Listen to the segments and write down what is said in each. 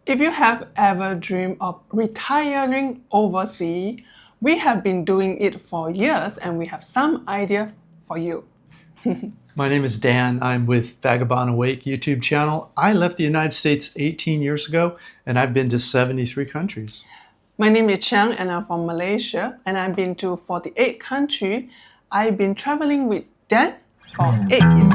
If you have ever dreamed of retiring overseas, we have been doing it for years and we have some idea for you. My name is Dan. I'm with Vagabond Awake YouTube channel. I left the United States 18 years ago and I've been to 73 countries. My name is Chang and I'm from Malaysia and I've been to 48 countries. I've been traveling with Dan for 8 years.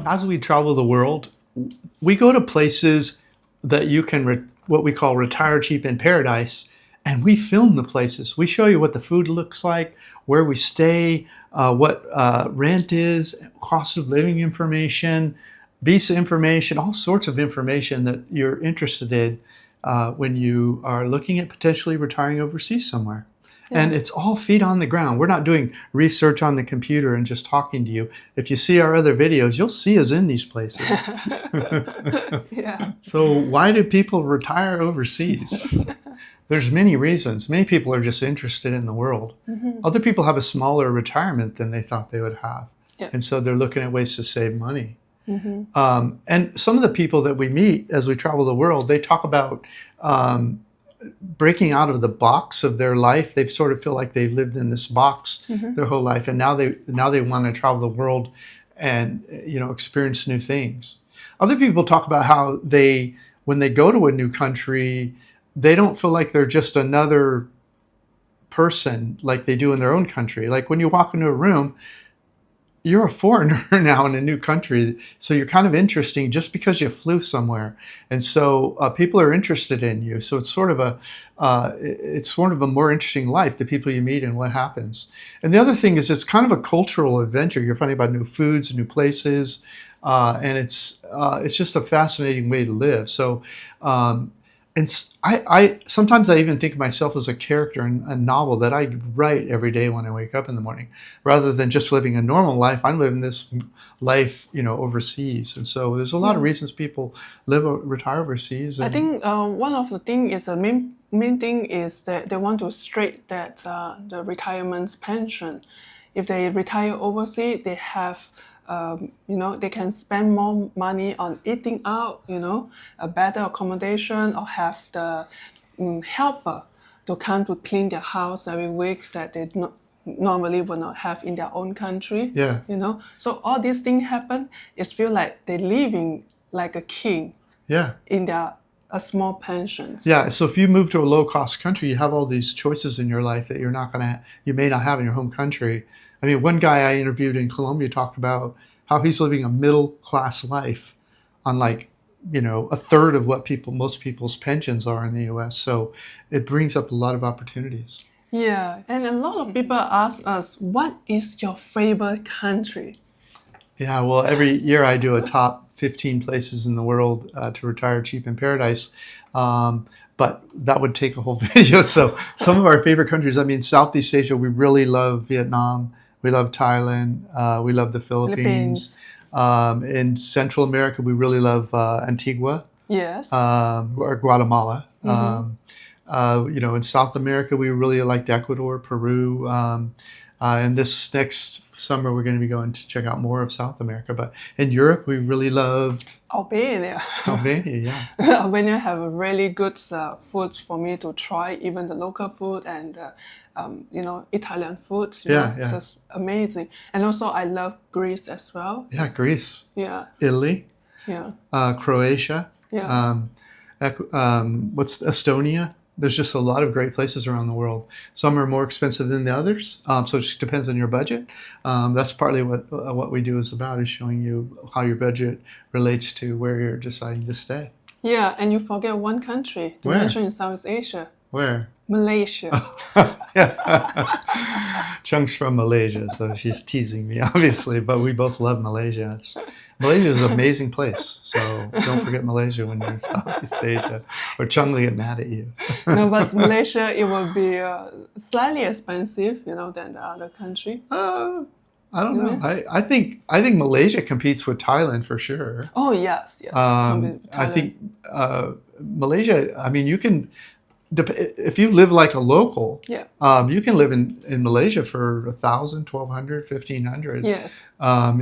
As we travel the world, we go to places that you can, what we call retire cheap in paradise, and we film the places. We show you what the food looks like, where we stay, what rent is, cost of living information, visa information, all sorts of information that you're interested in when you are looking at potentially retiring overseas somewhere. Yeah. And it's all feet on the ground. We're not doing research on the computer and just talking to you. If you see our other videos, you'll see us in these places. Yeah. So why do people retire overseas? There's many reasons. Many people are just interested in the world. Mm-hmm. Other people have a smaller retirement than they thought they would have. Yeah. And so they're looking at ways to save money. Mm-hmm. And some of the people that we meet as we travel the world, they talk about breaking out of the box of their life. They sort of feel like they've lived in this box their whole life, and now they want to travel the world and experience new things. Other people talk about how when they go to a new country, they don't feel like they're just another person like they do in their own country. Like when you walk into a room, you're a foreigner now in a new country, so you're kind of interesting just because you flew somewhere, and so people are interested in you. So it's sort of a more interesting life, the people you meet and what happens. And the other thing is, it's kind of a cultural adventure. You're finding about new foods, new places, and it's just a fascinating way to live. So. And sometimes I even think of myself as a character in a novel that I write every day when I wake up in the morning. Rather than just living a normal life, I'm living this life, overseas. And so there's a lot of reasons people retire overseas. I think one of the things is the main thing is that they want to straight that the retirement pension. If they retire overseas, they have they can spend more money on eating out, a better accommodation, or have the helper to come to clean their house every week that they normally would not have in their own country. Yeah. So all these things happen. It feels like they're living like a king. Yeah. In their small pensions. Yeah. So if you move to a low-cost country, you have all these choices in your life that you may not have in your home country. I mean, one guy I interviewed in Colombia talked about how he's living a middle-class life on a third of what most people's pensions are in the U.S. So it brings up a lot of opportunities. Yeah, and a lot of people ask us, what is your favorite country? Yeah, well, every year I do a top 15 places in the world to retire cheap in paradise. But that would take a whole video. So some of our favorite countries, Southeast Asia, we really love Vietnam. We love Thailand. We love the Philippines. In Central America, we really love Antigua. Yes. Or Guatemala. In South America, we really liked Ecuador, Peru. And this next summer, we're going to be going to check out more of South America. But in Europe, we really loved Albania. Albania, yeah. Albania have really good foods for me to try, even the local food and Italian food. Yeah. It's just amazing. And also, I love Greece as well. Yeah, Greece. Yeah. Italy. Yeah. Croatia. Yeah. Estonia. There's just a lot of great places around the world. Some are more expensive than the others, so it just depends on your budget. That's partly what we do is about, is showing you how your budget relates to where you're deciding to stay. Yeah, and you forget one country to mention in Southeast Asia. Where? Malaysia. Chung's from Malaysia, so she's teasing me, obviously, but we both love Malaysia. Malaysia is an amazing place, so don't forget Malaysia when you're in Southeast Asia, or Chung will get mad at you. No, but Malaysia, it will be slightly expensive, than the other country. I don't know. I think Malaysia competes with Thailand for sure. Oh, yes. I think Malaysia, I mean, you can, if you live like a local, you can live in Malaysia for 1,000, 1,200, 1,500. Yes.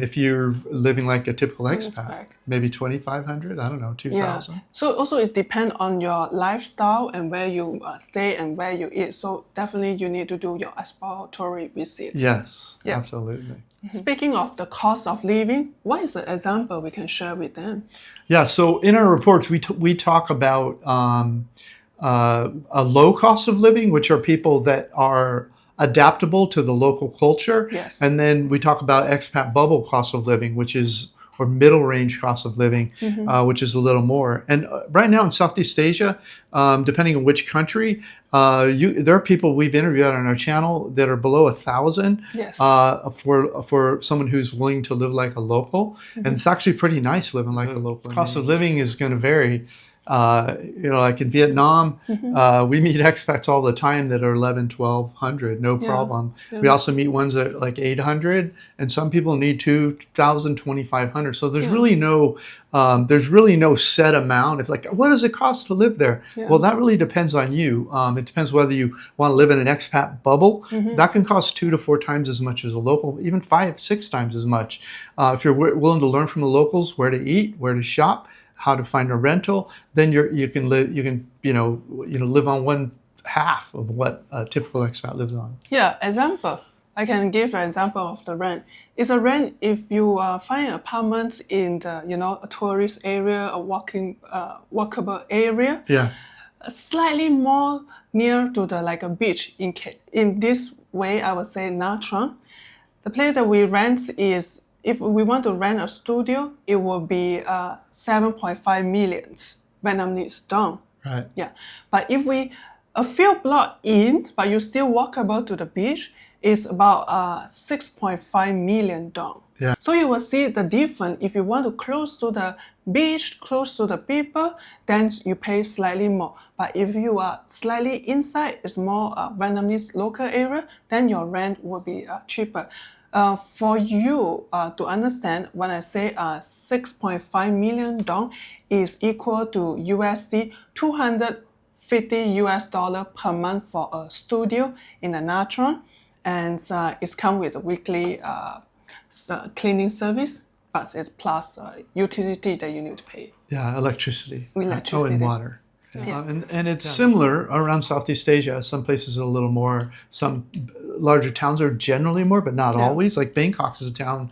If you're living like a typical expat, maybe 2,500. I don't know, 2,000. Yeah. So also it depends on your lifestyle and where you stay and where you eat. So definitely you need to do your exploratory visit. Yes, absolutely. Speaking of the cost of living, what is the example we can share with them? Yeah. So in our reports, we talk about a low cost of living, which are people that are adaptable to the local culture. Yes. And then we talk about expat bubble cost of living, or middle range cost of living, which is a little more. And right now in Southeast Asia, depending on which country, there are people we've interviewed on our channel that are below 1,000 for someone who's willing to live like a local. And it's actually pretty nice living like a local. Cost of living is going to vary. Like in Vietnam, we meet expats all the time that are 1,100, 1,200, no problem. We also meet ones that are like 800, and some people need 2,000, 2,500. So there's really no set amount. If like, what does it cost to live there? Well, that really depends on you. It depends whether you want to live in an expat bubble. That can cost 2 to 4 times as much as a local, even 5, 6 times as much. If you're willing to learn from the locals where to eat, where to shop, how to find a rental, then you can live on one half of what a typical expat lives on. Yeah, example. I can give an example of the rent. It's a rent if you find apartments in the a tourist area, a walkable area. Yeah. Slightly more near to a beach. In this way, I would say Nha Trang. The place that we rent is, if we want to rent a studio, it will be 7.5 million Vietnamese dong. Right. Yeah. But if a few blocks in, but you still walkable to the beach, is about 6.5 million dong. Yeah. So you will see the difference. If you want to close to the beach, close to the people, then you pay slightly more. But if you are slightly inside, it's more Vietnamese local area, then your rent will be cheaper. For you to understand, when I say 6.5 million dong is equal to USD $250 per month for a studio in the Nha Trang, and it's come with a weekly cleaning service, but it's plus utility that you need to pay. Yeah, electricity. And water. Yeah. And it's similar around Southeast Asia. Some places are a little more. Some larger towns are generally more, but not always. Like Bangkok is a town,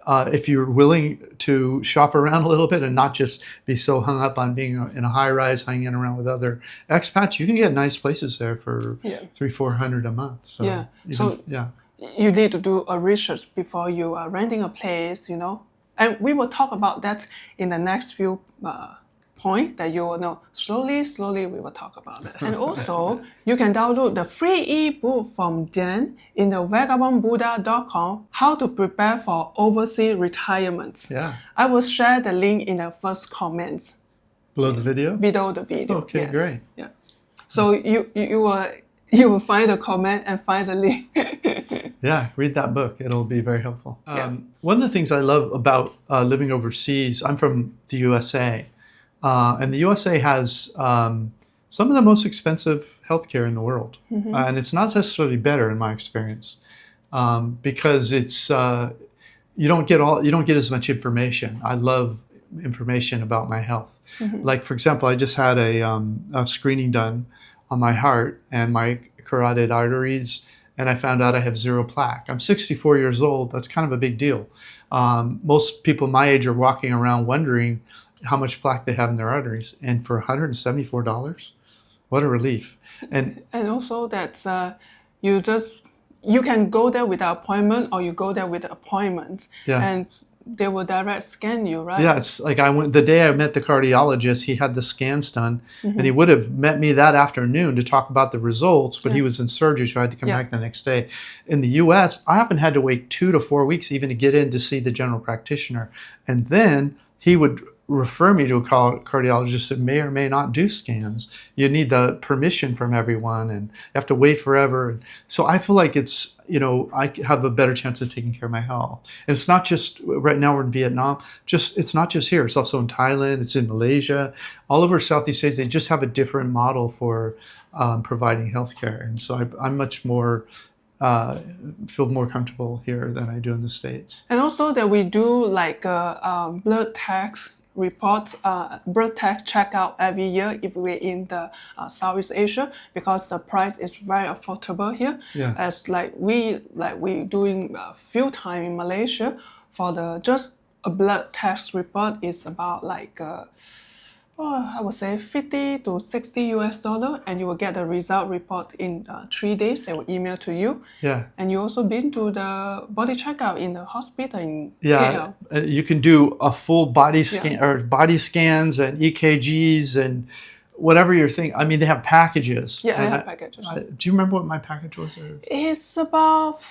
if you're willing to shop around a little bit and not just be so hung up on being in a high rise, hanging around with other expats, you can get nice places there for $300-400 a month. So you need to do a research before you are renting a place, And we will talk about that in the next few point that you will know. Slowly we will talk about it. And also, you can download the free ebook from Dan in the vagabondbuddha.com, How to Prepare for Overseas Retirement. Yeah. I will share the link in the first comments. Below the video? Below the video. Okay, great. Yeah. So you will find the comment and find the link. Yeah, read that book. It'll be very helpful. One of the things I love about living overseas, I'm from the USA. And the USA has some of the most expensive healthcare in the world, and it's not necessarily better in my experience, because it's you don't get as much information. I love information about my health. Like for example, I just had a screening done on my heart and my carotid arteries, and I found out I have 0 plaque. I'm 64 years old. That's kind of a big deal. Most people my age are walking around wondering how much plaque they have in their arteries, and for $174, what a relief. And also that you can go there without appointment, or you go there with appointments. Yeah. And they will direct scan you, right? Yeah, it's like the day I met the cardiologist, he had the scans done, and he would have met me that afternoon to talk about the results, but he was in surgery, so I had to come back the next day. In the US, I often had to wait 2 to 4 weeks even to get in to see the general practitioner. And then he would refer me to a cardiologist that may or may not do scans. You need the permission from everyone, and you have to wait forever. So I feel like it's, I have a better chance of taking care of my health. And it's not just, right now we're in Vietnam, it's not just here. It's also in Thailand, it's in Malaysia. All over Southeast Asia, they just have a different model for providing healthcare. And so I'm much more, feel more comfortable here than I do in the States. And also that we do like a blood test report, blood test checkout every year if we're in the Southeast Asia, because the price is very affordable here. Yeah. As we doing a few times in Malaysia for just a blood test report is about I would say $50 to $60, and you will get the result report in 3 days. They will email to you. Yeah. And you also been to the body checkup in the hospital in KL. You can do a full body scan or body scans and EKGs and whatever you're thinking. I mean, they have packages. Yeah, they have packages. Do you remember what my package was? It's about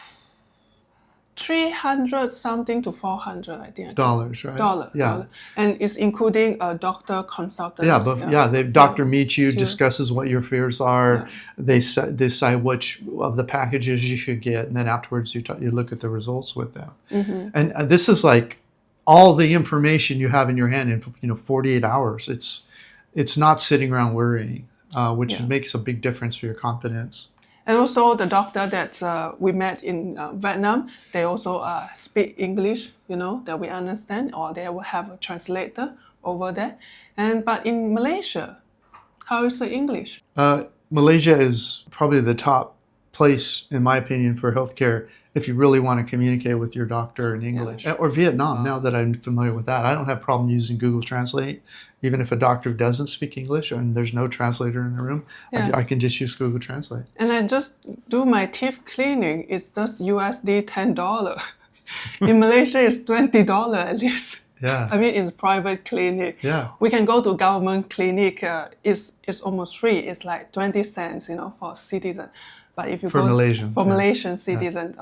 $300 something to $400, I think. Dollars, right? Dollar. And it's including a doctor consultant. The doctor meets you, discusses what your fears are. They decide which of the packages you should get, and then afterwards you look at the results with them. And this is like all the information you have in your hand in 48 hours. It's not sitting around worrying, which makes a big difference for your confidence. And also the doctor that we met in Vietnam, they also speak English, that we understand, or they will have a translator over there. But in Malaysia, how is the English? Malaysia is probably the top place, in my opinion, for healthcare if you really want to communicate with your doctor in English. Or Vietnam, now that I'm familiar with that. I don't have problem using Google Translate. Even if a doctor doesn't speak English and there's no translator in the room, I can just use Google Translate. And I just do my teeth cleaning. It's just USD $10. In Malaysia, it's $20 at least. Yeah. I mean, it's private clinic. Yeah. We can go to government clinic. It's almost free. It's like 20 cents, for citizen. But if you for Malaysians, Malaysian citizens.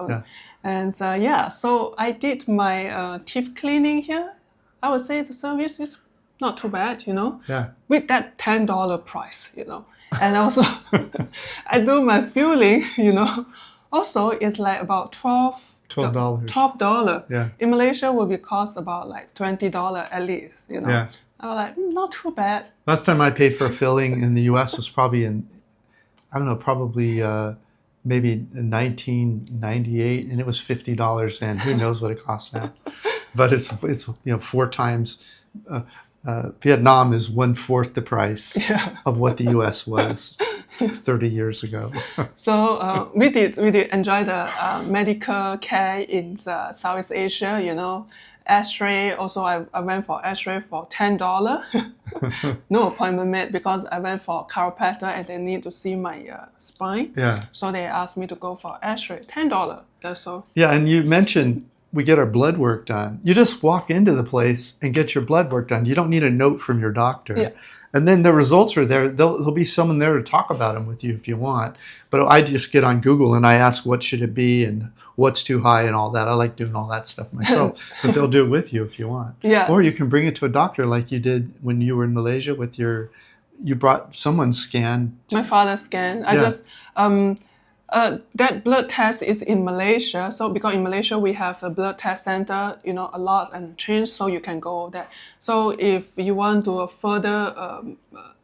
And so I did my teeth cleaning here. I would say the service is not too bad, with that $10 price, And also, I do my filling, Also, it's like about $12. Yeah. In Malaysia, will be cost about like $20 at least, Yeah. I was like, not too bad. Last time I paid for a filling in the U.S. was probably maybe in 1998, and it was $50 then. Who knows what it costs now? But it's 4 times. Vietnam is 1/4 the price of what the U.S. was 30 years ago. So we did enjoy the medical care in Southeast Asia. X-ray. Also, I went for X-ray for $10. No appointment made because I went for chiropractor and they need to see my spine. Yeah. So they asked me to go for X-ray. $10. That's all. Yeah, and you mentioned we get our blood work done. You just walk into the place and get your blood work done. You don't need a note from your doctor. Yeah. And then the results are there. There'll be someone there to talk about them with you if you want. But I just get on Google and I ask what should it be and what's too high and all that. I like doing all that stuff myself. But they'll do it with you if you want. Yeah. Or you can bring it to a doctor like you did when you were in Malaysia with you brought someone's scan. My father's scan. I just that blood test is in Malaysia. So because in Malaysia we have a blood test center, a lot and change, so you can go there. So if you want to further,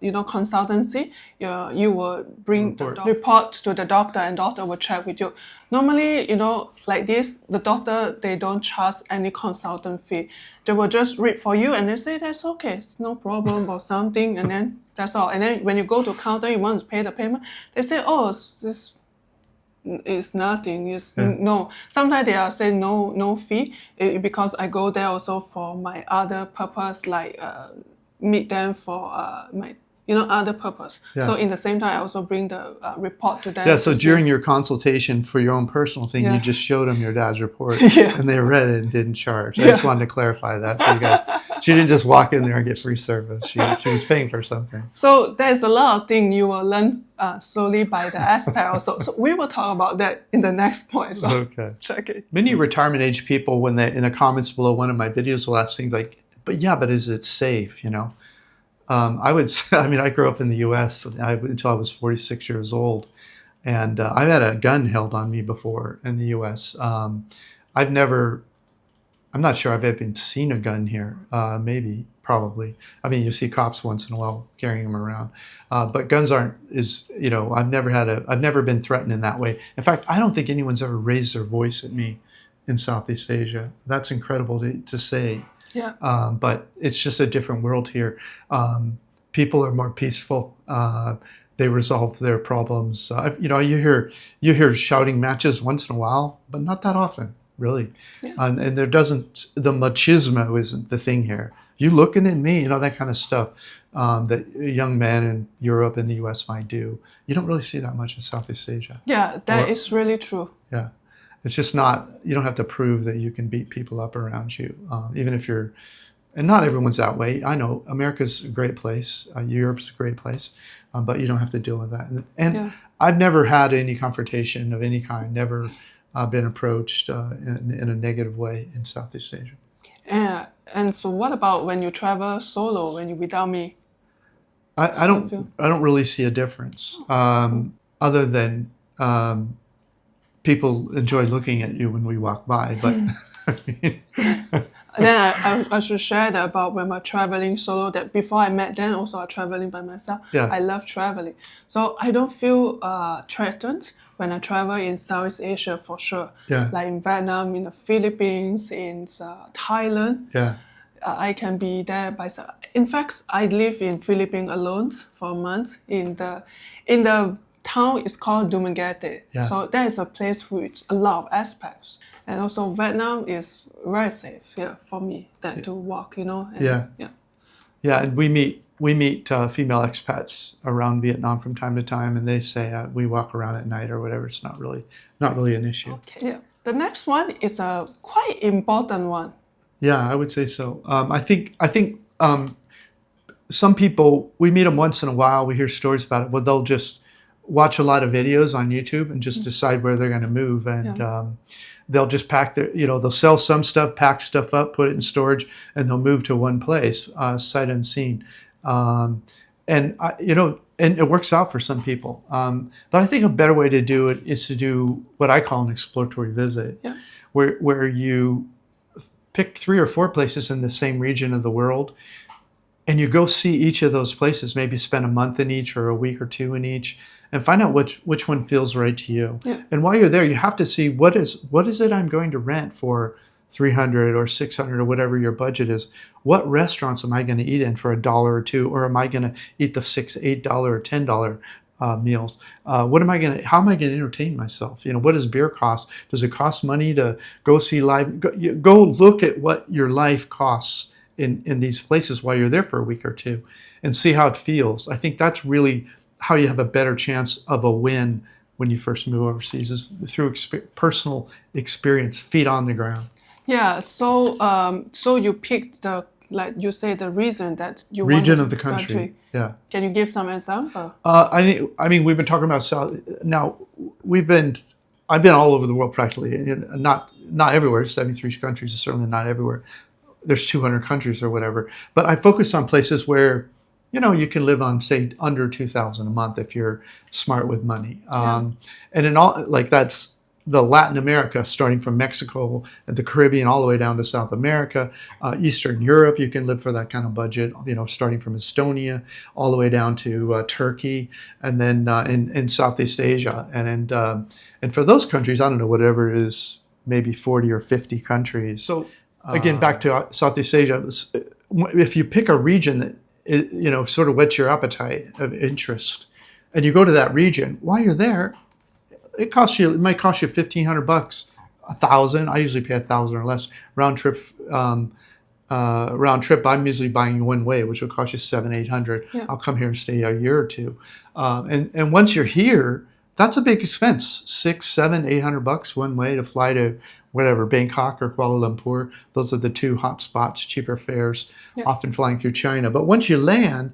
consultancy, you will bring the report to the doctor, and doctor will check with you. Normally, like this, the doctor, they don't charge any consultant fee. They will just read for you and they say that's okay, it's no problem or something, and then that's all. And then when you go to counter, you want to pay the payment, they say, oh, it's nothing. No. Sometimes they are saying no fee because I go there also for my other purpose, like meet them for my other purpose. Yeah. So in the same time, I also bring the report to them. Yeah, so during your consultation for your own personal thing, you just showed them your dad's report, and they read it and didn't charge. I just wanted to clarify that. So you guys, she didn't just walk in there and get free service. She was paying for something. So there's a lot of things you will learn slowly by the aspect also. So we will talk about that in the next point. So Okay. check it. Many retirement age people, when they in the comments below one of my videos, will ask things like, but is it safe, I would say, I grew up in the U.S. Until I was 46 years old, and I've had a gun held on me before in the U.S. I'm not sure I've ever seen a gun here. Maybe, probably. You see cops once in a while carrying them around, but guns I've never been threatened in that way. In fact, I don't think anyone's ever raised their voice at me in Southeast Asia. That's incredible to say. Yeah. But it's just a different world here. People are more peaceful. They resolve their problems. You hear shouting matches once in a while, but not that often, really. Yeah. And the machismo isn't the thing here. You looking at me, that kind of stuff that young men in Europe and the U.S. might do. You don't really see that much in Southeast Asia. Yeah, that is really true. Yeah. It's just not, you don't have to prove that you can beat people up around you, even if and not everyone's that way. I know America's a great place, Europe's a great place, but you don't have to deal with that. And I've never had any confrontation of any kind, never been approached in a negative way in Southeast Asia. Yeah, and so what about when you travel solo, when you're without me? I don't really see a difference, other than people enjoy looking at you when we walk by, but then I should share that about when I'm traveling solo, that before I met them, also I'm traveling by myself. Yeah. I love traveling. So I don't feel threatened when I travel in Southeast Asia for sure. Yeah. Like in Vietnam, in the Philippines, in Thailand. Yeah. I can be there by myself. In fact, I live in Philippines alone for a month. In the town is called 𝒕𝒍𝒂𝒃. Yeah. So that is a place with a lot of aspects. And also Vietnam is very safe for me to walk, And, Yeah. And we meet female expats around Vietnam from time to time, and they say we walk around at night or whatever. It's not really an issue. Okay. Yeah. The next one is a quite important one. Yeah, I would say so. I think some people, we meet them once in a while. We hear stories about it. Well, they'll just watch a lot of videos on YouTube and just decide where they're going to move, and they'll just pack they'll sell some stuff, pack stuff up, put it in storage, and they'll move to one place, sight unseen. And it works out for some people. But I think a better way to do it is to do what I call an exploratory visit, where you pick 3 or 4 places in the same region of the world, and you go see each of those places, maybe spend a month in each or a week or 2 in each, and find out which one feels right to you. Yeah. And while you're there, you have to see what is it I'm going to rent for $300 or $600 or whatever your budget is. What restaurants am I going to eat in for $1 or $2, or am I going to eat the $6, $8 or $10 meals? How am I going to entertain myself? What does beer cost? Does it cost money to go see live? Go look at what your life costs in these places while you're there for a week or 2, and see how it feels. I think that's really how you have a better chance of a win when you first move overseas, is through personal experience, feet on the ground. Yeah. So you picked the reason that you region want of the country. Yeah. Can you give some example? We've been talking about South. Now I've been all over the world practically, not everywhere. 73 countries is certainly not everywhere. There's 200 countries or whatever. But I focus on places where you can live on, say, under $2,000 a month if you're smart with money. And in all, that's the Latin America, starting from Mexico, the Caribbean, all the way down to South America, Eastern Europe. You can live for that kind of budget. Starting from Estonia, all the way down to Turkey, and then in Southeast Asia, and for those countries, I don't know, whatever it is, maybe 40 or 50 countries. So again, back to Southeast Asia. If you pick a region that sort of whets your appetite of interest, and you go to that region, while you're there, it might cost you $1,500, $1,000. I usually pay $1,000 or less round trip round trip, I'm usually buying one way, which will cost you $700-800. Yeah. I'll come here and stay a year or two. And once you're here, that's a big expense. $600-800 one way to fly to whatever, Bangkok or Kuala Lumpur. Those are the two hot spots, cheaper fares, Yeah. often flying through China. But once you land,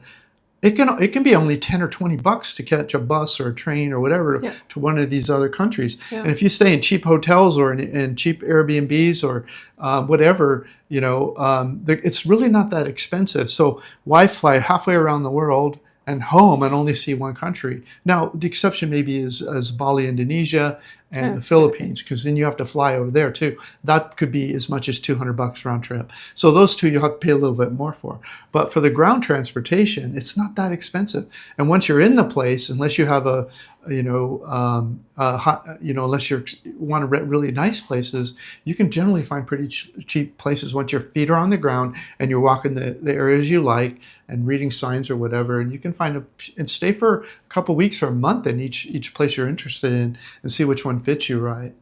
it can be only $10 or $20 to catch a bus or a train or whatever Yeah. to one of these other countries. Yeah. And if you stay in cheap hotels or in cheap Airbnbs or whatever, it's really not that expensive. So why fly halfway around the world and home and only see one country? Now, the exception maybe is Bali, Indonesia, and the Philippines, because then you have to fly over there too. That could be as much as $200 round trip. So those two you have to pay a little bit more for. But for the ground transportation, it's not that expensive. And once you're in the place, unless you have unless you want to rent really nice places, you can generally find pretty cheap places once your feet are on the ground and you're walking the areas you like and reading signs or whatever, and you can and stay for a couple weeks or a month in each place you're interested in and see which one fits you right.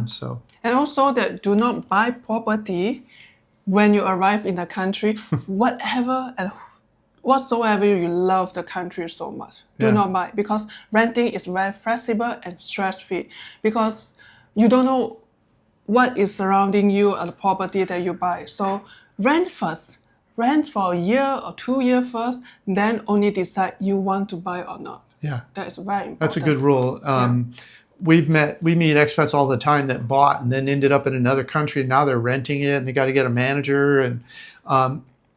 So. And also that do not buy property when you arrive in the country, whatever and whatsoever you love the country so much. Do not buy, because renting is very flexible and stress-free, because you don't know what is surrounding you at the property that you buy. So rent first. Rent for a year or 2 years first, then only decide you want to buy or not. Yeah. That is very important. That's a good rule. We meet expats all the time that bought and then ended up in another country, and now they're renting it and they got to get a manager, and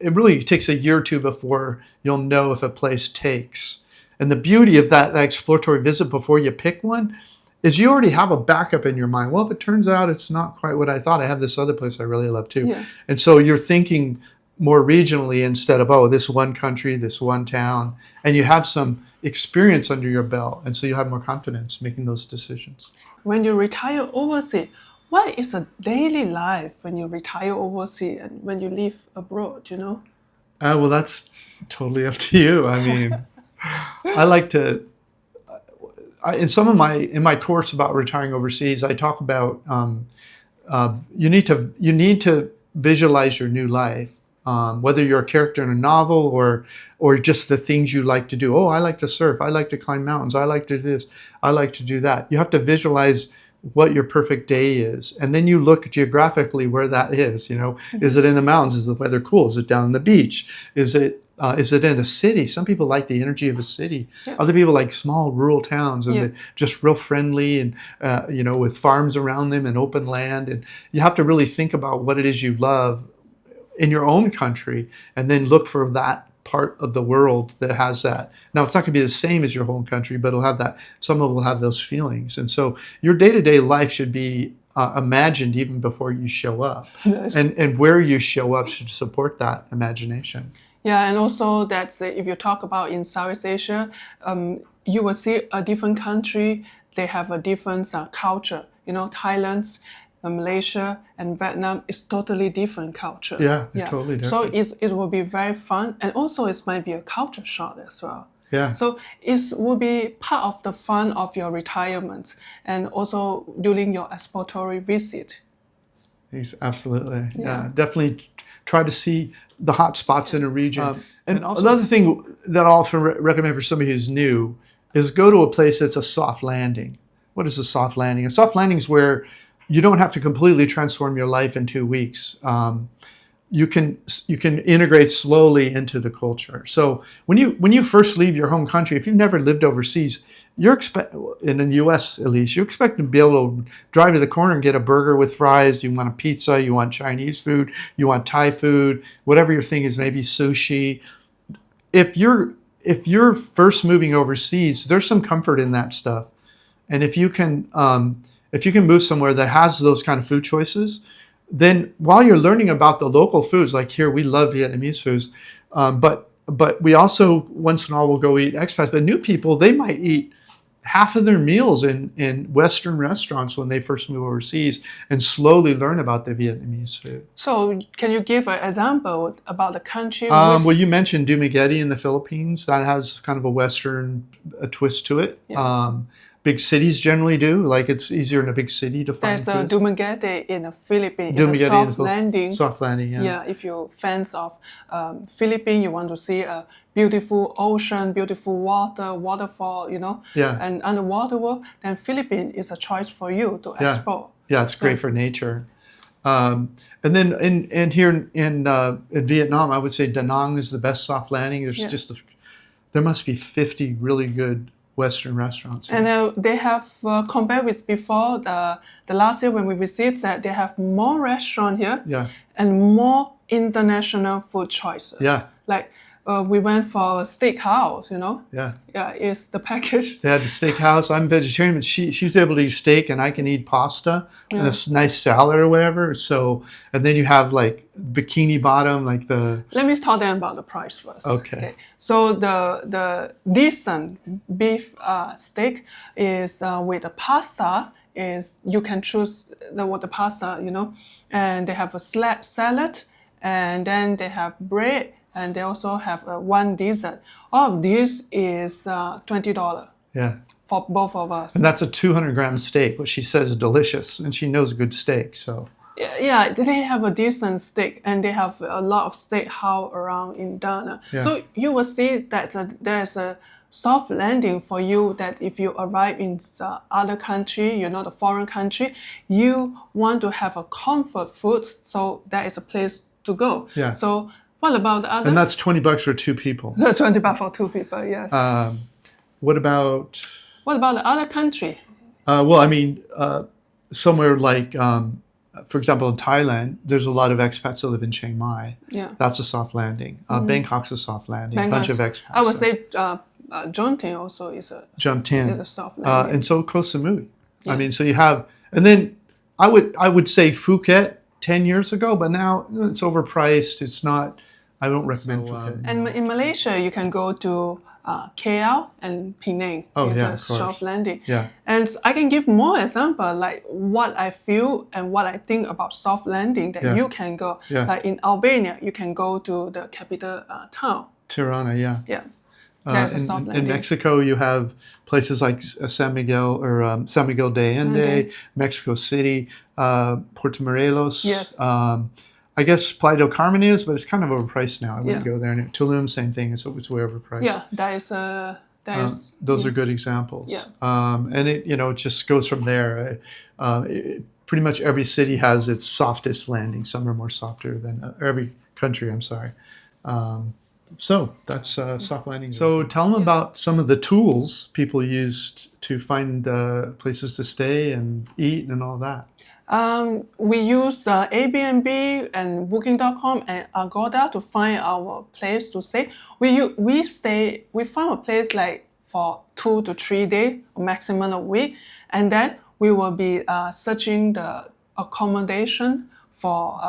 it really takes a year or two before you'll know if a place takes. And the beauty of that exploratory visit before you pick one is you already have a backup in your mind. Well, if it turns out it's not quite what I thought, I have this other place I really love too. Yeah. And so you're thinking more regionally instead of, this one country, this one town, and you have some experience under your belt, and so you have more confidence making those decisions. When you retire overseas, what is a daily life when you retire overseas and when you live abroad, Well, that's totally up to you. I mean, I like to, in my course about retiring overseas, I talk about you need to visualize your new life. Whether you're a character in a novel or just the things you like to do. Oh, I like to surf. I like to climb mountains. I like to do this. I like to do that. You have to visualize what your perfect day is. And then you look geographically where that is. Is it in the mountains? Is the weather cool? Is it down on the beach? Is it in a city? Some people like the energy of a city. Yeah. Other people like small rural towns and they're just real friendly and, with farms around them and open land. And you have to really think about what it is you love in your own country, and then look for that part of the world that has that. Now, it's not going to be the same as your home country, but it'll have that. Some of it will have those feelings, and so your day-to-day life should be imagined even before you show up, yes. and where you show up should support that imagination. Yeah, and also that's if you talk about in Southeast Asia, you will see a different country. They have a different culture. Thailand's. Malaysia and Vietnam is totally different culture. Yeah, totally different. So it will be very fun, and also it might be a culture shock as well. Yeah. So it will be part of the fun of your retirement, and also during your exploratory visit. Absolutely. Yeah. Definitely try to see the hot spots in a region. And also, another thing that I often recommend for somebody who's new is go to a place that's a soft landing. What is a soft landing? A soft landing is where you don't have to completely transform your life in 2 weeks. You can integrate slowly into the culture. So when you first leave your home country, if you've never lived overseas, in the U.S. at least, you expect to be able to drive to the corner and get a burger with fries. You want a pizza, you want Chinese food, you want Thai food, whatever your thing is, maybe sushi. If you're first moving overseas, there's some comfort in that stuff, and if you can move somewhere that has those kind of food choices, then while you're learning about the local foods, like here, we love Vietnamese foods, but we also once in a while will go eat expats. But new people, they might eat half of their meals in Western restaurants when they first move overseas and slowly learn about the Vietnamese food. So can you give an example about the country? Well, you mentioned 𝐕𝐄𝐍𝐶 in the Philippines. That has kind of a Western twist to it. Yeah. big cities generally do? Like it's easier in a big city to find There's a foods? 𝐕𝐄𝐍𝒂𝒃 in the Philippines. It's a 𝐕𝐄𝐍𝒂 is soft cool. landing. Soft landing, yeah. Yeah, if you're fans of Philippines, you want to see a beautiful ocean, beautiful water, waterfall, Yeah. and underwater world, then Philippines is a choice for you to Yeah. explore. Yeah, it's great for nature. And then here in Vietnam, I would say Da Nang is the best soft landing. There's there must be 50 really good Western restaurants here. And they have, compared with before, the last year when we visited, that they have more restaurants here and more international food choices. Yeah. Like we went for a steakhouse, Yeah. Yeah, it's the package. They had the steakhouse. I'm vegetarian, but she's able to eat steak, and I can eat pasta and a nice salad or whatever. So, and then you have like bikini bottom, like the. Let me tell them about the price first. Okay. So the decent beef steak is with the pasta. Is you can choose the pasta, and they have a salad, and then they have bread. And they also have one dessert. All of this is $20. Yeah. For both of us. And that's a 200-gram steak, which she says is delicious, and she knows good steak. So. Yeah, they have a decent steak, and they have a lot of steakhouse around in Da Nang. Yeah. So you will see that there's a soft landing for you. That if you arrive in other country, the foreign country, you want to have a comfort food. So that is a place to go. Yeah. So. What about the other? And that's $20 for 2 people. $20 for 2 people, yes. What about the other country? Well, I mean, somewhere like, for example, in Thailand, there's a lot of expats that live in Chiang Mai. Yeah. That's a soft landing. Bangkok's a soft landing. A bunch of expats. I would say 𝐁𝐎 also is a soft landing. And so Koh Samui. Yeah. I mean, so you have, and then I would say Phuket 10 years ago, but now it's overpriced. It's not. I don't recommend Phuket. And in Malaysia, you can go to KL and Penang. Oh, it's yeah, a soft landing. Yeah. And I can give more example, like what I feel and what I think about soft landing that you can go. Yeah. Like in Albania, you can go to the capital town. Tirana, yeah. Yeah. There's a soft landing. In Mexico, you have places like San Miguel or San Miguel de Allende, Mexico City, Puerto Morelos. Yes. I guess Playa del Carmen is, but it's kind of overpriced now. I wouldn't go there. And Tulum, same thing. It's way overpriced. Yeah, those are good examples. Yeah. And it just goes from there. Pretty much every city has its softest landing. Some are more softer than every country. I'm sorry. So that's soft landing. So tell them about some of the tools people used to find places to stay and eat and all that. We use Airbnb and Booking.com and Agoda to find our place to stay. We find a place like for 2 to 3 days, maximum a week, and then we will be searching the accommodation for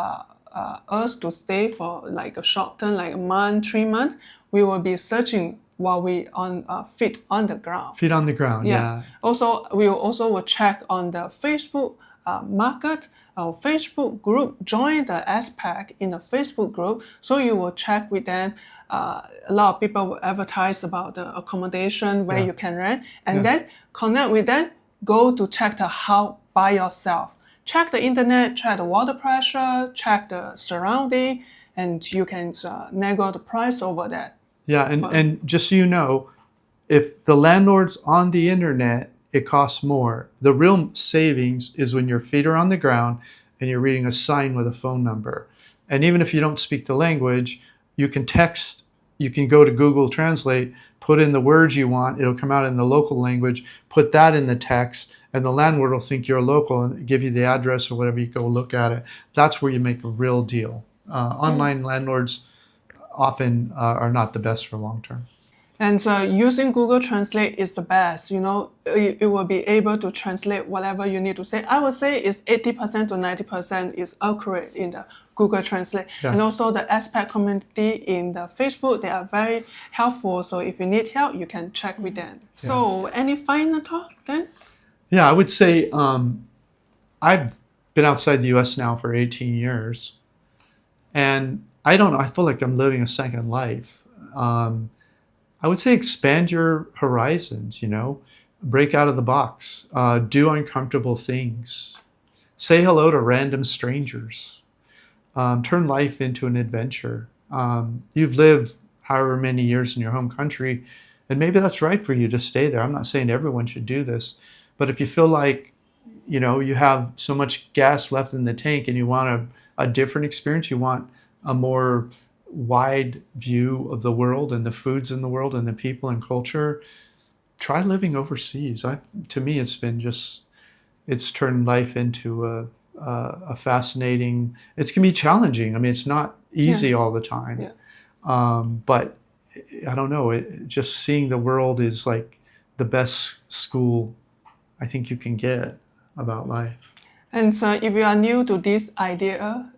us to stay for like a short term, like a month, 3 months. We will be searching while we on feet on the ground. Feet on the ground, yeah. Also, we will check on the Facebook market, our Facebook group. Join the SPAC in the Facebook group, so you will check with them. A lot of people will advertise about the accommodation where you can rent, and then connect with them. Go to check the house by yourself. Check the internet, check the water pressure, check the surrounding, and you can negotiate the price over that. Yeah, and just so you know, if the landlord's on the internet, it costs more. The real savings is when your feet are on the ground and you're reading a sign with a phone number. And even if you don't speak the language, you can text, you can go to Google Translate, put in the words you want, it'll come out in the local language, put that in the text, and the landlord will think you're local and give you the address or whatever, you go look at it. That's where you make a real deal. Online landlords often are not the best for long term. And using Google Translate is the best. You will be able to translate whatever you need to say. I would say it's 80% to 90% is accurate in the Google Translate. Yeah. And also the expat community in the Facebook, they are very helpful. So if you need help, you can check with them. Yeah. So any final thought then? Yeah, I would say I've been outside the U.S. now for 18 years. And I don't know, I feel like I'm living a second life. I would say expand your horizons, break out of the box, do uncomfortable things, say hello to random strangers, turn life into an adventure. You've lived however many years in your home country, and maybe that's right for you to stay there. I'm not saying everyone should do this, but if you feel like, you have so much gas left in the tank and you want a different experience, you want a more wide view of the world and the foods in the world and the people and culture, try living overseas. To me, it's turned life into a fascinating, it's going to be challenging. I mean, it's not easy all the time. Yeah. But I don't know, just seeing the world is like the best school I think you can get about life. And if you are new to this idea,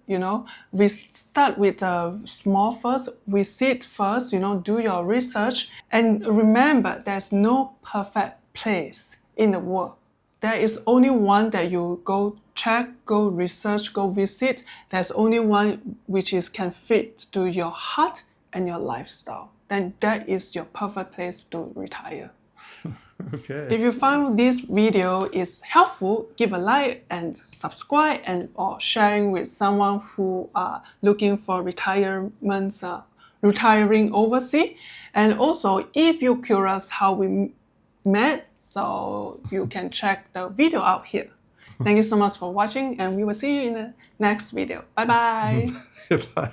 we start with small first, visit first, do your research. And remember, there's no perfect place in the world. There is only one that you go check, go research, go visit. There's only one which can fit to your heart and your lifestyle. Then that is your perfect place to retire. Okay. If you find this video is helpful, give a like and subscribe, or sharing with someone who are looking for retiring overseas. And also, if you're curious how we met, so you can check the video out here. Thank you so much for watching, and we will see you in the next video. Bye bye. Bye.